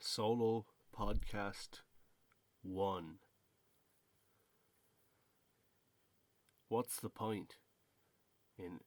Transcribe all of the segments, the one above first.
Solo Podcast 1. What's the point in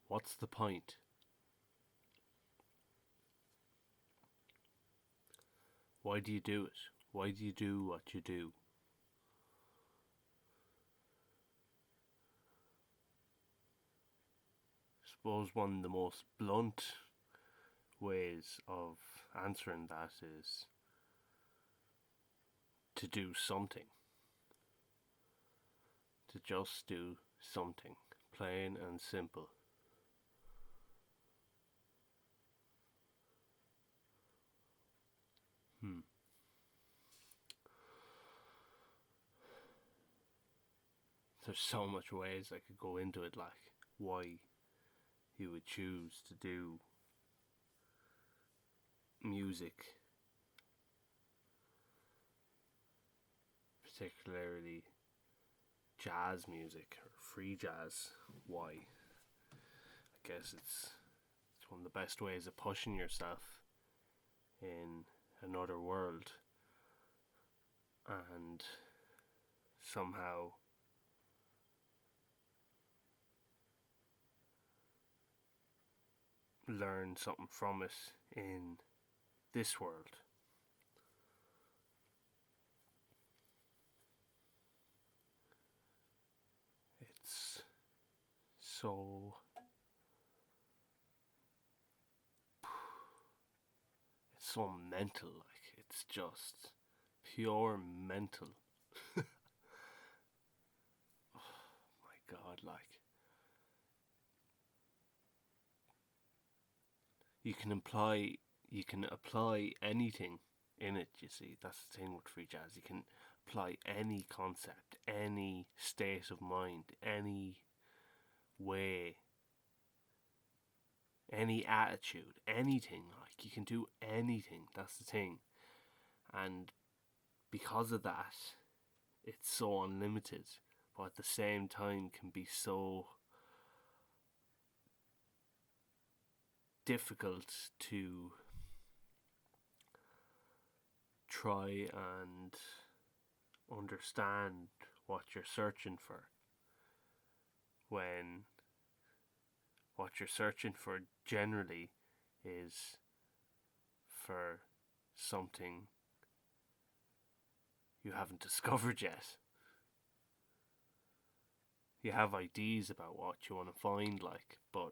What's the point? Why do you do it? Why do you do what you do? I suppose one of the most blunt ways of answering that is to do something. To just do something. Plain and simple. There's so much ways I could go into it, like why you would choose to do music, particularly jazz music or free jazz. Why? I guess it's one of the best ways of pushing yourself in another world and somehow learn something from it in this world. It's so mental, like it's just pure mental. Oh my god, like you can apply anything in it, you see. That's the thing with free jazz. You can apply any concept, any state of mind, any way, any attitude, anything. Like you can do anything. That's the thing. And because of that, it's so unlimited, but at the same time can be so difficult to try and understand what you're searching for, when what you're searching for generally is for something you haven't discovered yet. You have ideas about what you want to find, like, but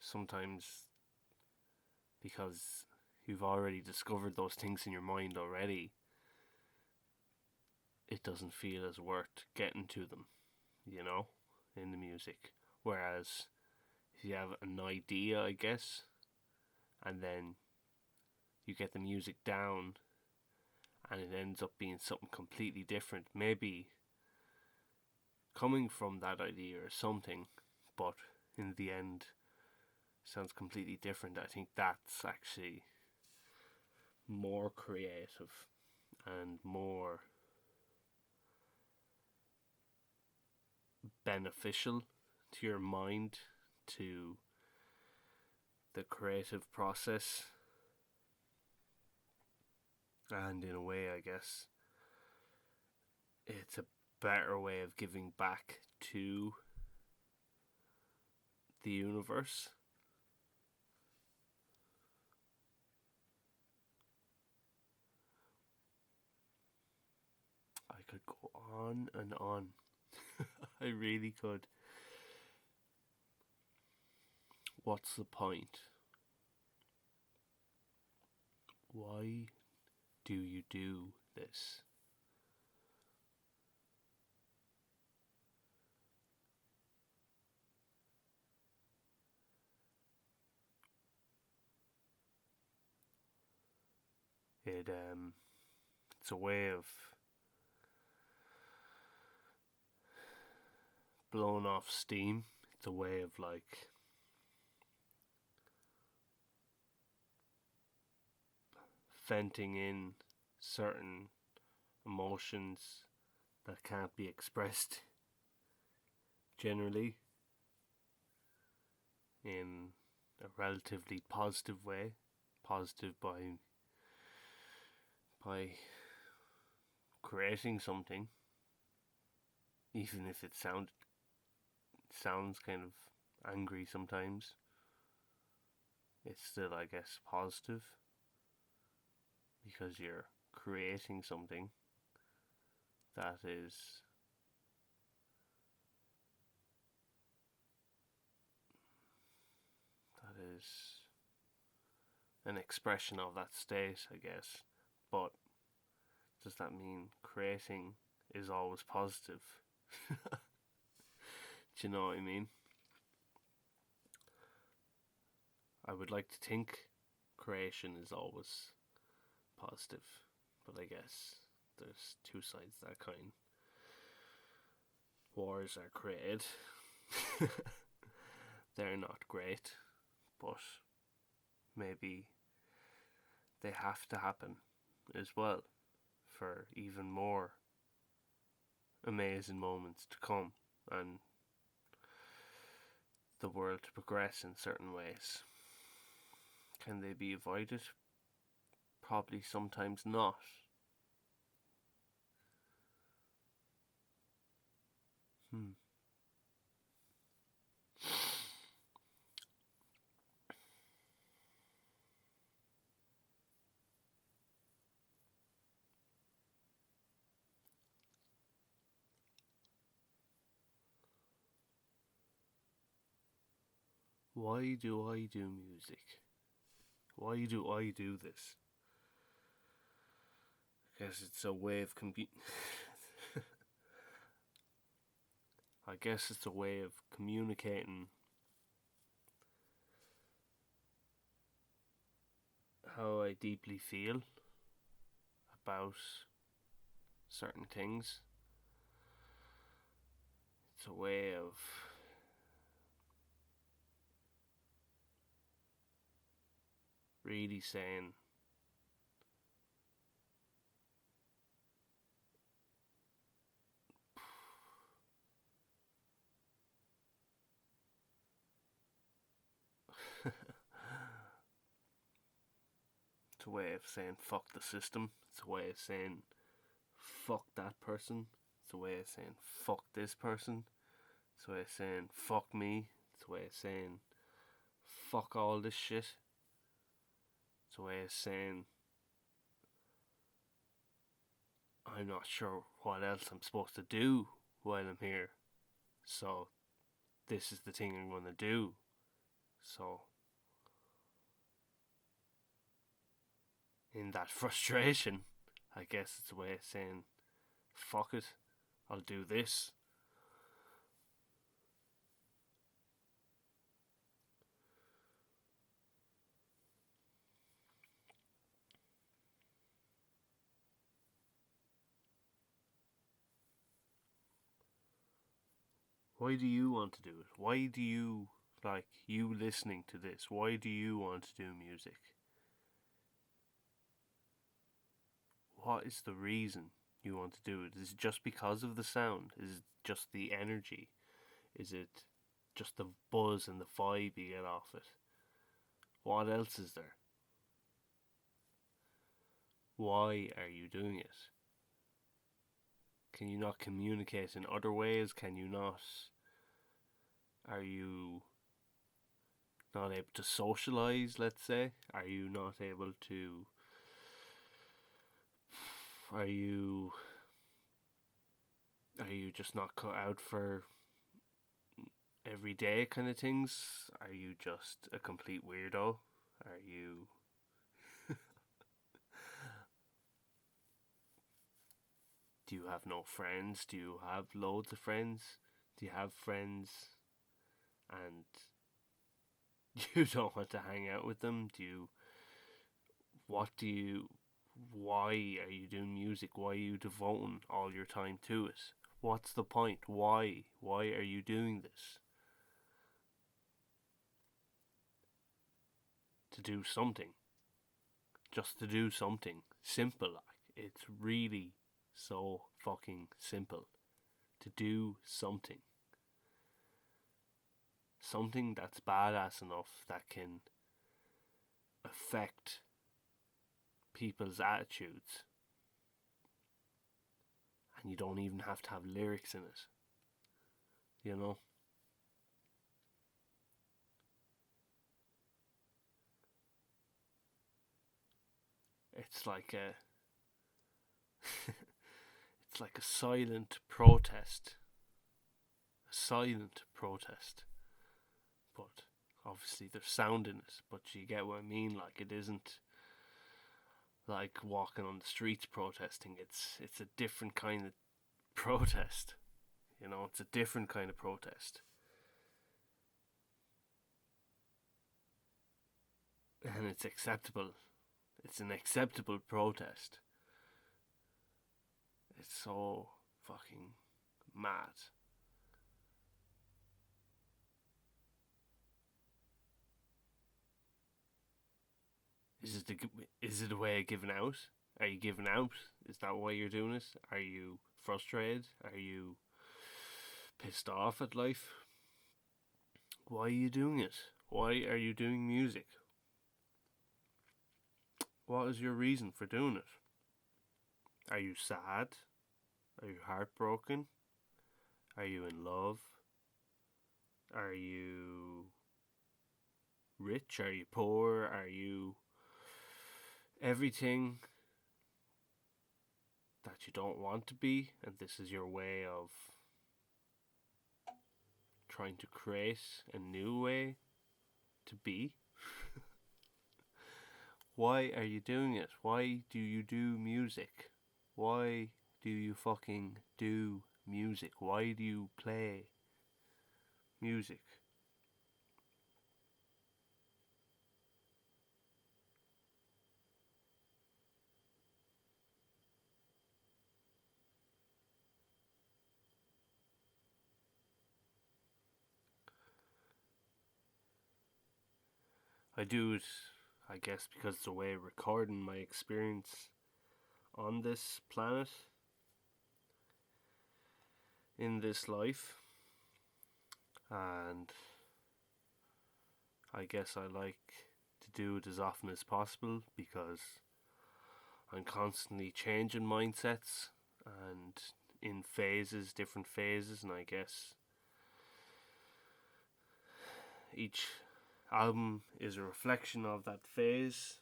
sometimes because you've already discovered those things in your mind already, it doesn't feel as worth getting to them, you know, in the music. Whereas if you have an idea, I guess, and then you get the music down and it ends up being something completely different, maybe coming from that idea or something, but in the end sounds completely different. I think that's actually more creative and more beneficial to your mind, to the creative process, and in a way, I guess it's a better way of giving back to the universe. I could go on and on. I really could. What's the point? Why do you do this? It's a way of blowing off steam. It's a way of like venting in certain emotions that can't be expressed generally. in a relatively positive way. Positive by creating something, even if it sounds kind of angry sometimes. It's still, I guess, positive because you're creating something that is an expression of that state, I guess. But does that mean creating is always positive? Do you know what I mean? I would like to think creation is always positive, but I guess there's two sides to that coin. Wars are created. They're not great, but maybe they have to happen as well for even more amazing moments to come and the world to progress in certain ways. Can they be avoided? Probably sometimes not. Why do I do music? Why do I do this? I guess it's a way of I guess it's a way of communicating how I deeply feel about certain things. It's a way of really saying it's a way of saying fuck the system. It's a way of saying fuck that person. It's a way of saying fuck this person. It's a way of saying fuck me. It's a way of saying fuck all this shit. It's a way of saying I'm not sure what else I'm supposed to do while I'm here. So this is the thing I'm going to do. So in that frustration, I guess it's a way of saying fuck it, I'll do this. Why do you want to do it? Why do you, like, you listening to this, why do you want to do music? What is the reason you want to do it? Is it just because of the sound? Is it just the energy? Is it just the buzz and the vibe you get off it? What else is there? Why are you doing it? Can you not communicate in other ways? Can you not? Are you not able to socialize, let's say? Are you not able to? Are you just not cut out for everyday kind of things? Are you just a complete weirdo? Are you do you have no friends? Do you have loads of friends? Do you have friends and you don't want to hang out with them? Why are you doing music? Why are you devoting all your time to it? What's the point? Why are you doing this? To do something. Just to do something. Simple, like. It's really so fucking simple. To do something. something that's badass enough that can affect people's attitudes, and you don't even have to have lyrics in it, you know? It's like a it's like a silent protest. A silent protest. But obviously there's sound in it, but you get what I mean, like it isn't like walking on the streets protesting. It's a different kind of protest. You know, it's a different kind of protest. And it's acceptable. It's an acceptable protest. It's so fucking mad. Is it a way of giving out? Are you giving out? Is that why you're doing it? Are you frustrated? Are you pissed off at life? Why are you doing it? Why are you doing music? What is your reason for doing it? Are you sad? Are you heartbroken? Are you in love? Are you rich? Are you poor? Are you everything that you don't want to be? And this is your way of trying to create a new way to be? Why are you doing it? Why do you do music? Why do you fucking do music? Why do you play music? I do it, I guess, because it's a way of recording my experience on this planet, in this life, and I guess I like to do it as often as possible because I'm constantly changing mindsets and in phases, different phases, and I guess each album is a reflection of that phase.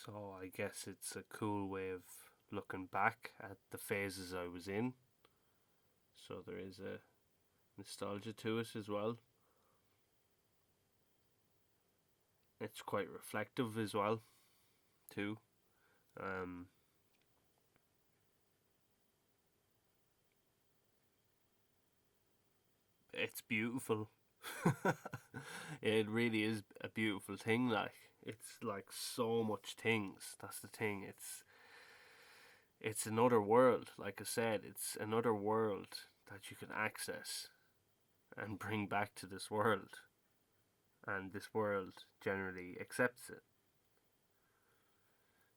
So I guess it's a cool way of looking back at the phases I was in. So there is a nostalgia to it as well. It's quite reflective as well, too. Um, it's beautiful. It really is a beautiful thing. Like it's like so much things. That's the thing. It's another world. Like I said, it's another world that you can access and bring back to this world, and this world generally accepts it.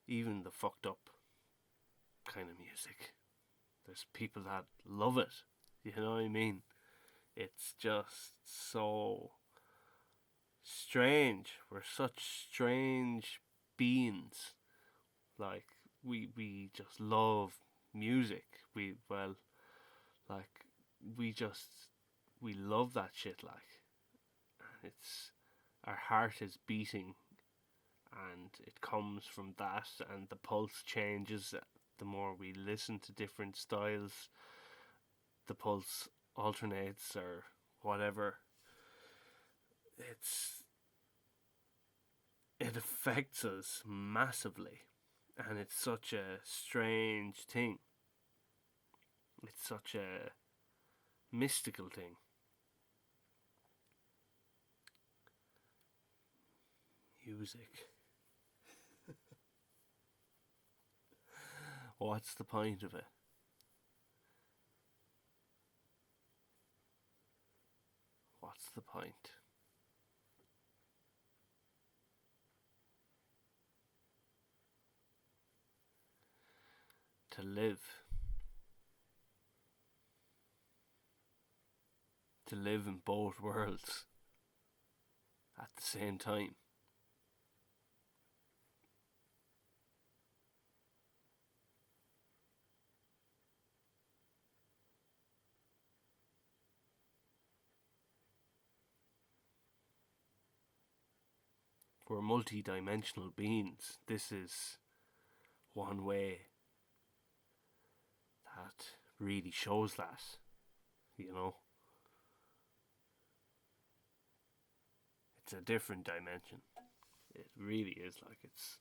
Even the fucked up kind of music. There's people that love it. You know what I mean? It's just so strange. We're such strange beings. Like we just love music. Like we just we love that shit. Like it's our heart is beating, and it comes from that, and the pulse changes the more we listen to different styles. The pulse alternates or whatever. It's it affects us massively, and it's such a strange thing. It's such a mystical thing. Music. What's the point of it? What's the point? To live. to live in both worlds at the same time. We're multi-dimensional beings. This is one way that really shows that, you know. It's a different dimension. It really is. Like, it's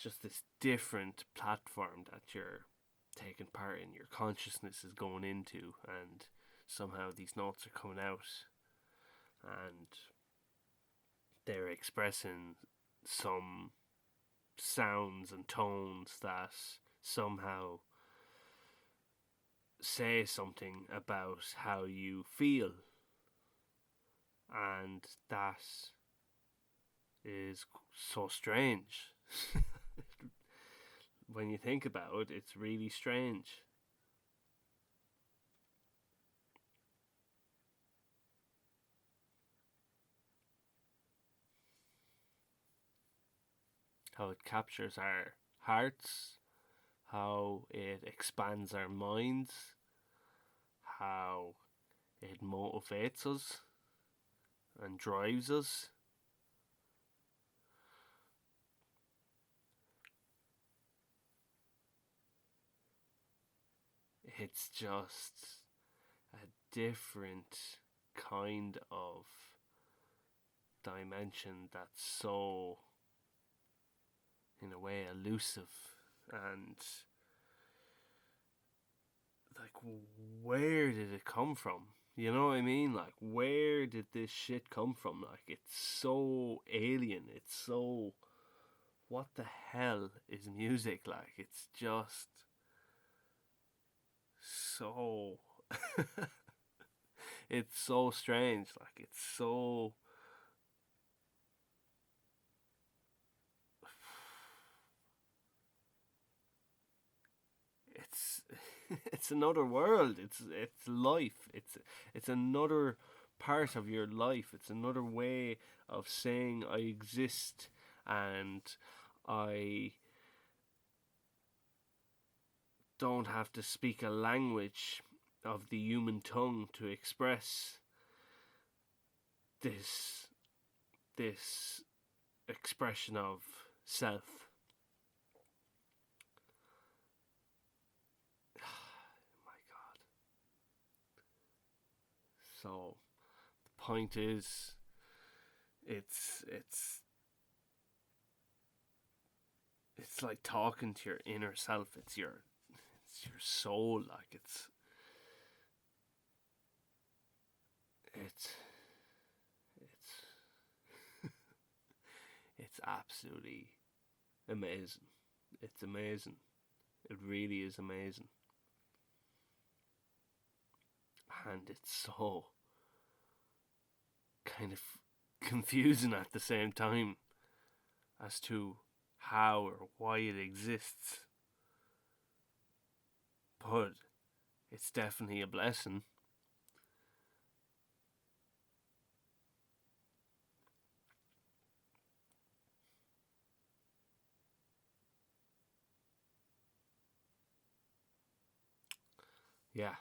just this different platform that you're taking part in. Your consciousness is going into, and somehow these notes are coming out, and they're expressing some sounds and tones that somehow say something about how you feel, and that is so strange. When you think about it, it's really strange. How it captures our hearts, how it expands our minds, how it motivates us and drives us. It's just a different kind of dimension that's so, in a way, elusive, and like, where did it come from? You know what I mean? Like, where did this shit come from? Like, it's so alien. It's so, what the hell is music? Like, it's just so it's so strange. Like, it's so, it's it's another world. It's life. It's another part of your life. It's another way of saying I exist, and I don't have to speak a language of the human tongue to express this expression of self. My God. So the point is, it's like talking to your inner self. It's your soul. Like, it's it's absolutely amazing. It's amazing. It really is amazing. And it's so kind of confusing at the same time as to how or why it exists. But it's definitely a blessing. Yeah.